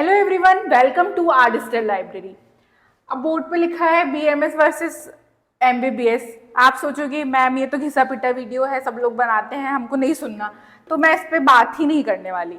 Hello everyone, welcome to our digital library. अब board पे लिखा है बीएमएस वर्सेस एमबीबीएस। आप सोचोगे मैम ये तो घिसा पिटा वीडियो है, सब लोग बनाते हैं, हमको नहीं सुनना, तो मैं इस पे बात ही नहीं करने वाली।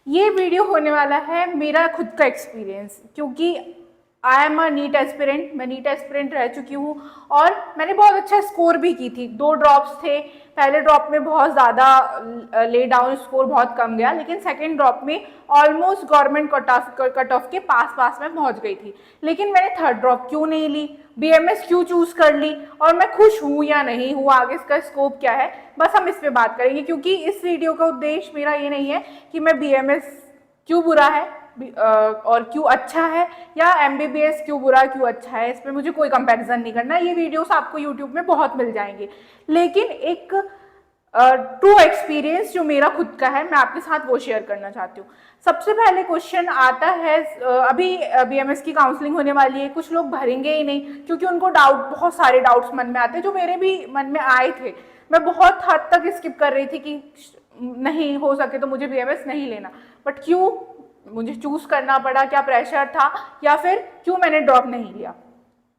ये वीडियो होने वाला है मेरा खुद का एक्सपीरियंस, क्योंकि I am a NEET aspirant, मैं नीट एस्पिरेंट रह चुकी हूँ और मैंने बहुत अच्छा स्कोर भी की थी। 2 ड्रॉप्स थे, पहले ड्रॉप में बहुत ज़्यादा ले डाउन, स्कोर बहुत कम गया, लेकिन सेकेंड ड्रॉप में ऑलमोस्ट गवर्नमेंट कट ऑफ के पास में पहुँच गई थी। लेकिन मैंने थर्ड ड्रॉप क्यों नहीं ली, बीएमएस क्यों चूज़ कर ली, और मैं खुश हूँ या नहीं हूँ, आगे इसका स्कोप क्या है, बस हम इस पर बात करेंगे। क्योंकि इस वीडियो का उद्देश्य मेरा ये नहीं है कि मैं बीएमएस क्यों बुरा है और क्यों अच्छा है, या एमबीबीएस क्यों बुरा क्यों अच्छा है, इस पर मुझे कोई कंपैरिजन नहीं करना। ये वीडियोस आपको यूट्यूब में बहुत मिल जाएंगे, लेकिन एक ट्रू एक्सपीरियंस जो मेरा खुद का है मैं आपके साथ वो शेयर करना चाहती हूँ। सबसे पहले क्वेश्चन आता है, अभी बीएमएस की काउंसलिंग होने वाली है, कुछ लोग भरेंगे ही नहीं क्योंकि उनको बहुत सारे डाउट्स मन में आते हैं, जो मेरे भी मन में आए थे। मैं बहुत हद तक स्किप कर रही थी कि नहीं हो सके तो मुझे बीएमएस नहीं लेना, बट क्यों मुझे चूज करना पड़ा, क्या प्रेशर था, या फिर क्यों मैंने ड्रॉप नहीं लिया।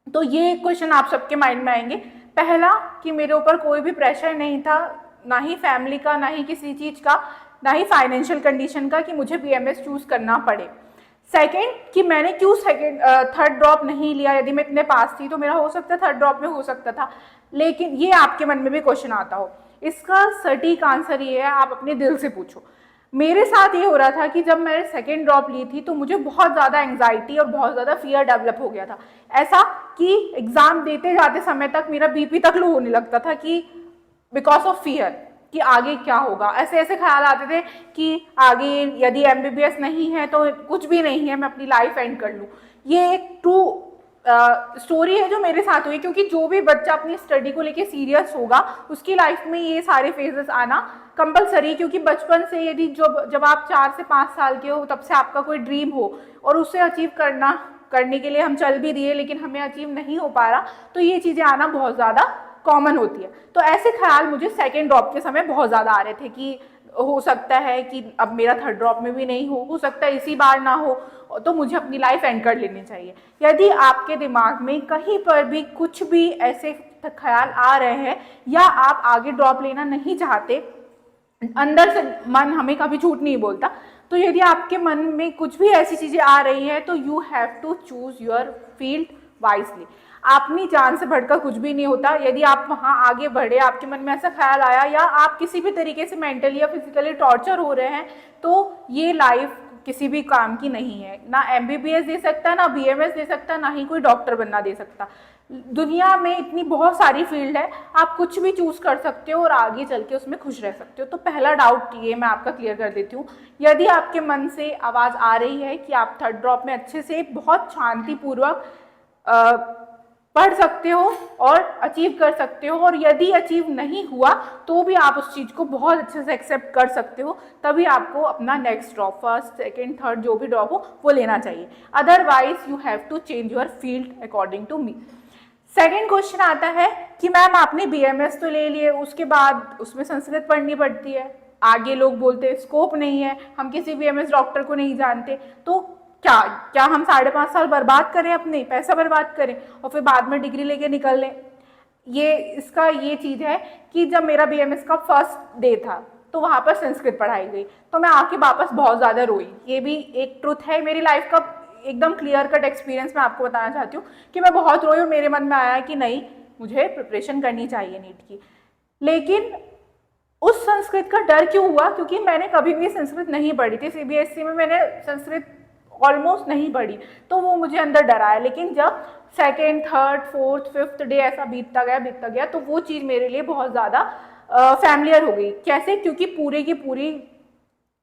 तो ये क्वेश्चन आप सबके माइंड में आएंगे। पहला कि मेरे ऊपर कोई भी प्रेशर नहीं था, ना ही फैमिली का, ना ही किसी चीज का, ना ही फाइनेंशियल कंडीशन का कि मुझे बीएमएस चूज करना पड़े। सेकेंड कि मैंने क्यों थर्ड ड्रॉप नहीं लिया। यदि मैं इतने पास थी तो मेरा हो सकता थर्ड ड्रॉप में हो सकता था, लेकिन ये आपके मन में भी क्वेश्चन आता हो। इसका सटीक आंसर ये है, आप अपने दिल से पूछो। मेरे साथ ये हो रहा था कि जब मैंने सेकेंड ड्रॉप ली थी तो मुझे बहुत ज़्यादा एंग्जाइटी और बहुत ज़्यादा फियर डेवलप हो गया था। ऐसा कि एग्ज़ाम देते जाते समय तक मेरा बीपी तक लो होने लगता था, कि बिकॉज ऑफ फियर कि आगे क्या होगा। ऐसे ऐसे ख्याल आते थे कि आगे यदि एमबीबीएस नहीं है तो कुछ भी नहीं है, मैं अपनी लाइफ एंड कर लूँ। ये एक ट्रू स्टोरी है जो मेरे साथ हुई, क्योंकि जो भी बच्चा अपनी स्टडी को लेके सीरियस होगा उसकी लाइफ में ये सारे फेजेस आना कंपलसरी। क्योंकि बचपन से यदि जब आप 4 से 5 साल के हो, तब से आपका कोई ड्रीम हो और उसे अचीव करने के लिए हम चल भी दिए लेकिन हमें अचीव नहीं हो पा रहा, तो ये चीज़ें आना बहुत ज़्यादा कॉमन होती है। तो ऐसे ख्याल मुझे सेकेंड ड्रॉप के समय बहुत ज़्यादा आ रहे थे कि हो सकता है कि अब मेरा थर्ड ड्रॉप में भी नहीं हो सकता है इसी बार ना हो, तो मुझे अपनी लाइफ एंड कर लेनी चाहिए। यदि आपके दिमाग में कहीं पर भी कुछ भी ऐसे ख्याल आ रहे हैं, या आप आगे ड्रॉप लेना नहीं चाहते, अंदर से मन हमें कभी झूठ नहीं बोलता, तो यदि आपके मन में कुछ भी ऐसी चीज़ें आ रही हैं तो you have to choose your field wisely. अपनी जान से बढ़कर कुछ भी नहीं होता। यदि आप वहाँ आगे बढ़े, आपके मन में ऐसा ख्याल आया, या आप किसी भी तरीके से मेंटली या फिजिकली टॉर्चर हो रहे हैं, तो ये लाइफ किसी भी काम की नहीं है। ना एमबीबीएस दे सकता, ना बीएमएस दे सकता, ना ही कोई डॉक्टर बनना दे सकता। दुनिया में इतनी बहुत सारी फील्ड है, आप कुछ भी चूज कर सकते हो और आगे चल के उसमें खुश रह सकते हो। तो पहला डाउट ये मैं आपका क्लियर कर देती हूँ। यदि आपके मन से आवाज़ आ रही है कि आप थर्ड ड्रॉप में अच्छे से बहुत शांतिपूर्वक पढ़ सकते हो और अचीव कर सकते हो, और यदि अचीव नहीं हुआ तो भी आप उस चीज़ को बहुत अच्छे से एक्सेप्ट कर सकते हो, तभी आपको अपना next drop, first second third जो भी ड्रॉप हो वो लेना चाहिए। Otherwise you have to change your field according to me. Second question आता है कि मैम आपने बीएमएस तो ले लिए, उसके बाद उसमें संस्कृत पढ़नी पड़ती है, आगे लोग बोलते हैं स्कोप नहीं है, हम किसी बीएमएस डॉक्टर को नहीं जानते, तो क्या हम 5.5 साल बर्बाद करें, अपने पैसा बर्बाद करें और फिर बाद में डिग्री लेके निकल लें। ये चीज़ है कि जब मेरा बीएमएस का फर्स्ट डे था तो वहाँ पर संस्कृत पढ़ाई गई, तो मैं आके वापस बहुत ज़्यादा रोई। ये भी एक ट्रुथ है मेरी लाइफ का, एकदम क्लियर कट एक्सपीरियंस मैं आपको बताना चाहती हूँ कि मैं बहुत रोई और मेरे मन में आया कि नहीं, मुझे प्रिपरेशन करनी चाहिए नीट की। लेकिन उस संस्कृत का डर क्यों हुआ, क्योंकि मैंने कभी भी संस्कृत नहीं पढ़ी थी। सीबीएसई में मैंने संस्कृत ऑलमोस्ट नहीं पढ़ी, तो वो मुझे अंदर डर आया। लेकिन जब second third fourth fifth day ऐसा बीतता गया तो वो चीज़ मेरे लिए बहुत ज़्यादा फैमिलियर हो गई। कैसे? क्योंकि पूरी की पूरी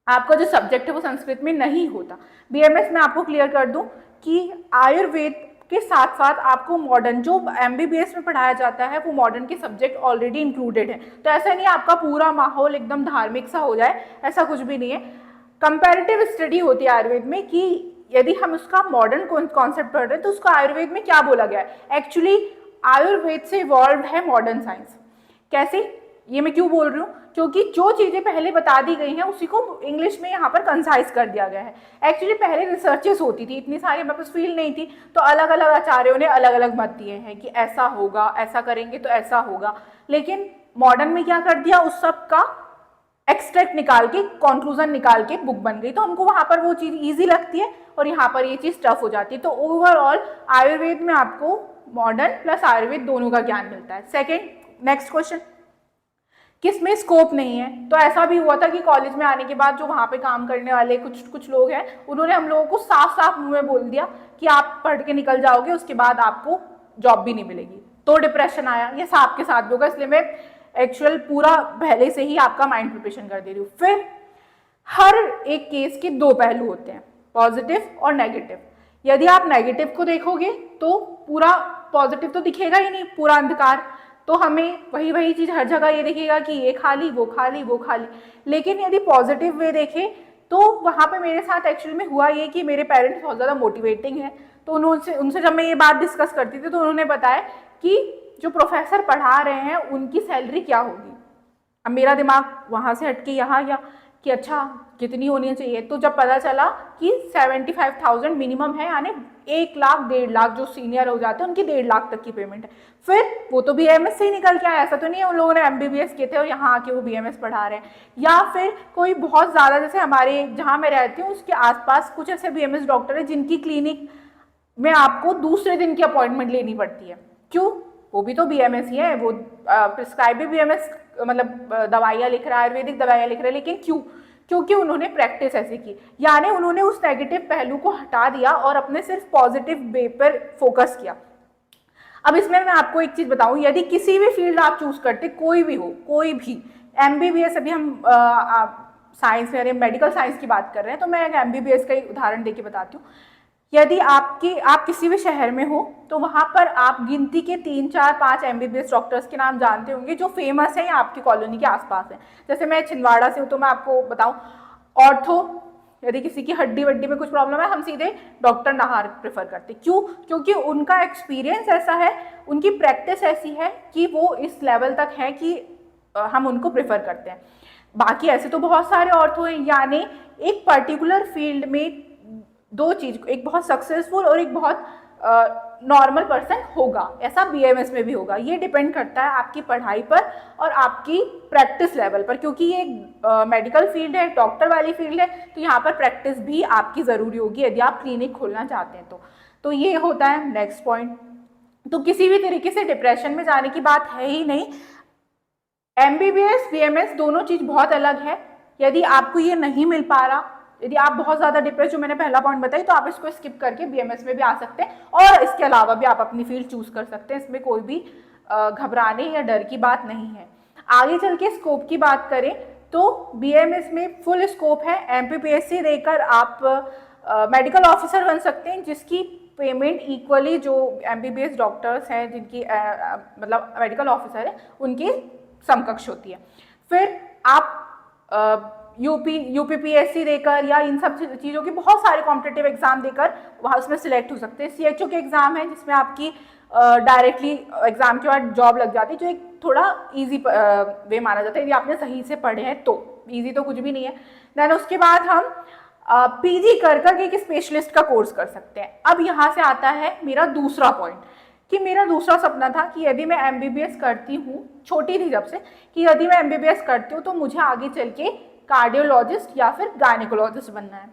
आपका जो सब्जेक्ट है वो संस्कृत में नहीं होता। बीएमएस में आपको क्लियर कर दूं कि आयुर्वेद के साथ साथ आपको मॉडर्न जो एमबीबीएस में पढ़ाया जाता है वो मॉडर्न के सब्जेक्ट ऑलरेडी इंक्लूडेड है। तो ऐसा नहीं आपका पूरा माहौल एकदम धार्मिक सा हो जाए, ऐसा कुछ भी नहीं है। कंपैरेटिव स्टडी होती है आयुर्वेद में कि यदि हम उसका मॉडर्न कॉन्सेप्ट पढ़ रहे हैं तो उसका आयुर्वेद में क्या बोला गया है। एक्चुअली आयुर्वेद से इवॉल्व है मॉडर्न साइंस। कैसे? ये मैं क्यों बोल रही हूँ, क्योंकि जो चीज़ें पहले बता दी गई हैं उसी को इंग्लिश में यहाँ पर कंसाइज कर दिया गया है। एक्चुअली पहले रिसर्चेस होती थी, इतनी सारी हमारे पास फील्ड नहीं थी, तो अलग अलग आचार्यों ने अलग अलग मत दिए हैं कि ऐसा होगा, ऐसा करेंगे तो ऐसा होगा। लेकिन मॉडर्न में क्या कर दिया, उस सब का एक्सट्रैक्ट निकाल के, कंक्लूजन निकाल के बुक बन गई, तो हमको वहाँ पर वो चीज़ ईजी लगती है और यहाँ पर ये चीज़ टफ हो जाती है। तो ओवरऑल आयुर्वेद में आपको मॉडर्न प्लस आयुर्वेद दोनों का ज्ञान मिलता है। सेकेंड, नेक्स्ट क्वेश्चन, किसमें स्कोप नहीं है? तो ऐसा भी हुआ था कि कॉलेज में आने के बाद जो वहाँ पे काम करने वाले कुछ लोग हैं, उन्होंने हम लोगों को साफ साफ मुंह में बोल दिया कि आप पढ़ के निकल जाओगे, उसके बाद आपको जॉब भी नहीं मिलेगी। तो डिप्रेशन आया, ये सांप के साथ भी होगा, इसलिए मैं एक्चुअल पूरा पहले से ही आपका माइंड प्रिपरेशन कर दे रही हूँ। फिर हर एक केस के दो पहलू होते हैं, पॉजिटिव और नेगेटिव। यदि आप नेगेटिव को देखोगे तो पूरा पॉजिटिव तो दिखेगा ही नहीं, पूरा अंधकार, तो हमें वही चीज़ हर जगह ये दिखेगा कि ये खाली वो खाली वो खाली। लेकिन यदि पॉजिटिव वे देखें तो वहाँ पे मेरे साथ एक्चुअली में हुआ ये कि मेरे पेरेंट्स बहुत ज़्यादा मोटिवेटिंग है, तो उनसे जब मैं ये बात डिस्कस करती थी तो उन्होंने बताया कि जो प्रोफेसर पढ़ा रहे हैं उनकी सैलरी क्या होगी। अब मेरा दिमाग वहाँ से हटके यहाँ गया कि अच्छा कितनी होनी चाहिए, तो जब पता चला कि 75,000 मिनिमम है, यानी 1 लाख 1.5 लाख जो सीनियर हो जाते हैं उनकी 1.5 लाख तक की पेमेंट है। फिर वो तो BMS से ही निकल के आया, ऐसा तो नहीं है उन लोगों ने MBBS किए थे और यहाँ आके वो BMS पढ़ा रहे हैं। या फिर कोई बहुत ज़्यादा, जैसे हमारे जहाँ मैं रहती हूँ उसके आसपास कुछ ऐसे BMS डॉक्टर है जिनकी क्लिनिक में आपको दूसरे दिन की अपॉइंटमेंट लेनी पड़ती है। क्यों? वो भी तो BMS ही है, वो प्रिस्क्राइब भी BMS मतलब दवाइयाँ लिख रहा है, आयुर्वेदिक दवाइयाँ लिख रहा है। लेकिन क्यों? क्योंकि उन्होंने प्रैक्टिस ऐसी की, यानी उन्होंने उस नेगेटिव पहलू को हटा दिया और अपने सिर्फ पॉजिटिव वे पर फोकस किया। अब इसमें मैं आपको एक चीज़ बताऊं, यदि किसी भी फील्ड आप चूज करते, कोई भी हो, कोई भी MBBS, अभी हम साइंस में मेडिकल साइंस की बात कर रहे हैं, तो मैं एक MBBS का एक उदाहरण देके बताती हूँ। यदि आप किसी भी शहर में हो तो वहाँ पर आप गिनती के 3, 4, 5 MBBS डॉक्टर्स के नाम जानते होंगे जो फेमस हैं या आपकी कॉलोनी के आसपास हैं। जैसे मैं छिंदवाड़ा से हूँ तो मैं आपको बताऊँ, ऑर्थो, यदि किसी की हड्डी वड्डी में कुछ प्रॉब्लम है हम सीधे डॉक्टर नाहर प्रेफर करते। क्यों? क्योंकि उनका एक्सपीरियंस ऐसा है, उनकी प्रैक्टिस ऐसी है कि वो इस लेवल तक है कि हम उनको प्रेफर करते हैं। बाकी ऐसे तो बहुत सारे ऑर्थो हैं, यानी एक पर्टिकुलर फील्ड में दो चीज, एक बहुत सक्सेसफुल और एक बहुत नॉर्मल पर्सन होगा, ऐसा BMS में भी होगा। ये डिपेंड करता है आपकी पढ़ाई पर और आपकी प्रैक्टिस लेवल पर, क्योंकि ये मेडिकल फील्ड है, डॉक्टर वाली फील्ड है, तो यहाँ पर प्रैक्टिस भी आपकी ज़रूरी होगी यदि आप क्लिनिक खोलना चाहते हैं तो ये होता है नेक्स्ट पॉइंट। तो किसी भी तरीके से डिप्रेशन में जाने की बात है ही नहीं। MBBS BMS दोनों चीज़ बहुत अलग है। यदि आपको ये नहीं मिल पा रहा, यदि आप बहुत ज़्यादा डिप्रेस, जो मैंने पहला पॉइंट बताई, तो आप इसको स्किप करके BMS में भी आ सकते हैं और इसके अलावा भी आप अपनी फील्ड चूज कर सकते हैं। इसमें कोई भी घबराने या डर की बात नहीं है। आगे चल के स्कोप की बात करें तो BMS में फुल स्कोप है। MPPSC देकर आप मेडिकल ऑफिसर बन सकते हैं, जिसकी पेमेंट इक्वली जो MBBS डॉक्टर्स हैं, जिनकी मतलब मेडिकल ऑफिसर है, उनकी समकक्ष होती है। फिर आप UPPSC देकर या इन सब चीज़ों की बहुत सारे कॉम्पिटिटिव एग्जाम देकर वहाँ उसमें सिलेक्ट हो सकते हैं। CHO के एग्जाम है जिसमें आपकी डायरेक्टली एग्जाम के बाद जॉब लग जाती है, जो एक थोड़ा इजी वे माना जाता है यदि आपने सही से पढ़े हैं तो। इजी तो कुछ भी नहीं है। देन उसके बाद हम PG कर एक स्पेशलिस्ट का कोर्स कर सकते हैं। अब यहाँ से आता है मेरा दूसरा पॉइंट कि मेरा दूसरा सपना था कि यदि मैं MBBS करती हूँ, छोटी थी जब से, कि यदि मैं MBBS करती हूँ तो मुझे आगे चल के कार्डियोलॉजिस्ट या फिर गायनिकोलॉजिस्ट बनना है।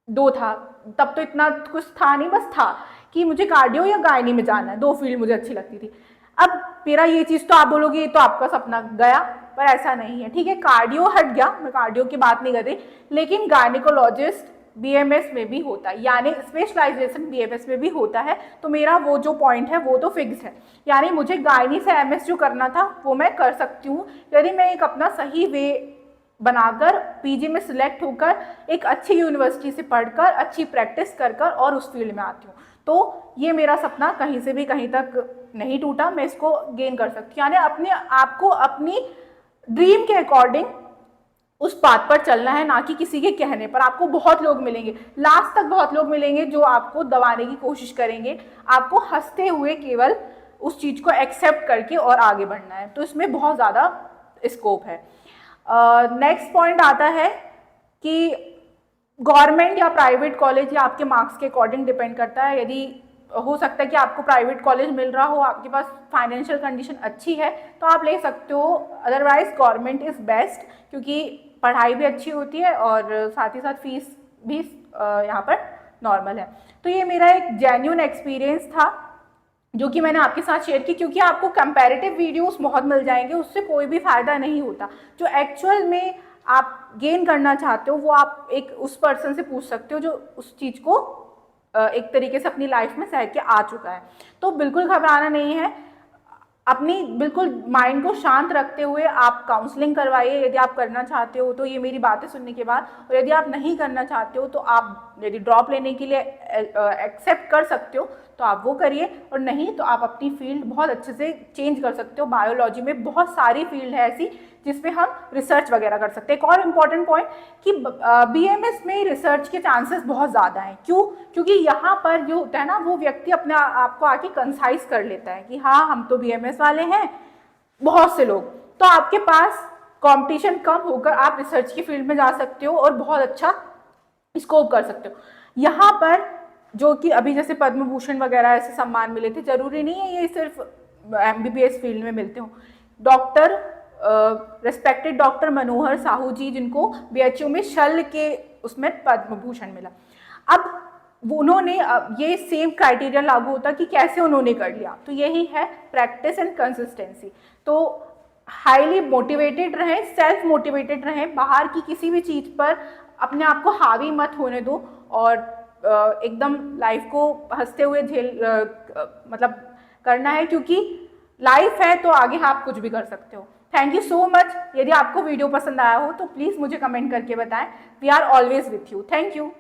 दो था, तब तो इतना कुछ था नहीं, बस था कि मुझे कार्डियो या गायनी में जाना है। दो फील्ड मुझे अच्छी लगती थी। अब मेरा ये चीज़ तो आप बोलोगे ये तो आपका सपना गया, पर ऐसा नहीं है। ठीक है, कार्डियो हट गया, मैं कार्डियो की बात नहीं कर रही, लेकिन गायनिकोलॉजिस्ट BMS में भी होता है, यानी स्पेशलाइजेशन BMS में भी होता है। तो मेरा वो जो पॉइंट है वो तो फिक्स है, यानी मुझे गायनी से MS जो करना था वो मैं कर सकती हूँ यदि मैं एक अपना सही वे बनाकर PG में सिलेक्ट होकर एक अच्छी यूनिवर्सिटी से पढ़कर अच्छी प्रैक्टिस कर और उस फील्ड में आती हूँ। तो ये मेरा सपना कहीं से भी कहीं तक नहीं टूटा, मैं इसको गेन कर सकती हूँ। यानी अपने आपको अपनी ड्रीम के अकॉर्डिंग उस बात पर चलना है, ना कि किसी के कहने पर। आपको बहुत लोग मिलेंगे, लास्ट तक बहुत लोग मिलेंगे जो आपको दबाने की कोशिश करेंगे, आपको हंसते हुए केवल उस चीज़ को एक्सेप्ट करके और आगे बढ़ना है। तो इसमें बहुत ज़्यादा स्कोप है। नेक्स्ट पॉइंट आता है कि गवर्नमेंट या प्राइवेट कॉलेज या आपके मार्क्स के अकॉर्डिंग डिपेंड करता है। यदि हो सकता है कि आपको प्राइवेट कॉलेज मिल रहा हो, आपके पास फाइनेंशियल कंडीशन अच्छी है तो आप ले सकते हो, अदरवाइज गवर्नमेंट इज़ बेस्ट, क्योंकि पढ़ाई भी अच्छी होती है और साथ ही साथ फीस भी यहाँ पर नॉर्मल है। तो ये मेरा एक जेन्युइन एक्सपीरियंस था जो कि मैंने आपके साथ शेयर की, क्योंकि आपको कंपैरेटिव वीडियोस बहुत मिल जाएंगे, उससे कोई भी फ़ायदा नहीं होता। जो एक्चुअल में आप गेन करना चाहते हो वो आप एक उस पर्सन से पूछ सकते हो जो उस चीज़ को एक तरीके से अपनी लाइफ में सह के आ चुका है। तो बिल्कुल घबराना नहीं है, अपनी बिल्कुल माइंड को शांत रखते हुए आप काउंसलिंग करवाइए यदि आप करना चाहते हो तो, ये मेरी बातें सुनने के बाद। और यदि आप नहीं करना चाहते हो तो आप यदि ड्रॉप लेने के लिए एक्सेप्ट कर सकते हो तो आप वो करिए, और नहीं तो आप अपनी फील्ड बहुत अच्छे से चेंज कर सकते हो। बायोलॉजी में बहुत सारी फील्ड है ऐसी जिसमें हम रिसर्च वगैरह कर सकते हैं। एक और इम्पॉर्टेंट पॉइंट कि बीएमएस में रिसर्च के चांसेस बहुत ज़्यादा हैं। क्यों? क्योंकि यहाँ पर जो होता है ना, वो व्यक्ति अपने आप को आके कंसाइज कर लेता है कि हाँ हम तो बीएमएस वाले हैं, बहुत से लोग, तो आपके पास कंपटीशन कम होकर आप रिसर्च की फील्ड में जा सकते हो और बहुत अच्छा स्कोप कर सकते हो। यहाँ पर जो कि अभी जैसे पद्म भूषण वगैरह ऐसे सम्मान मिले थे, जरूरी नहीं है ये सिर्फ एमबीबीएस फील्ड में मिलते हो। डॉक्टर रेस्पेक्टेड डॉक्टर मनोहर साहू जी, जिनको बीएचयू में शल्य के उसमें पद्म भूषण मिला, अब उन्होंने ये सेम क्राइटेरिया लागू होता कि कैसे उन्होंने कर लिया, तो यही है प्रैक्टिस एंड कंसिस्टेंसी। तो हाईली मोटिवेटेड रहें, सेल्फ मोटिवेटेड रहें, बाहर की किसी भी चीज़ पर अपने आप को हावी मत होने दो और एकदम लाइफ को हंसते हुए मतलब करना है, क्योंकि लाइफ है तो आगे आप कुछ भी कर सकते हो। Thank you so much. यदि आपको वीडियो पसंद आया हो तो प्लीज़ मुझे कमेंट करके बताएं। We are always with you. Thank you.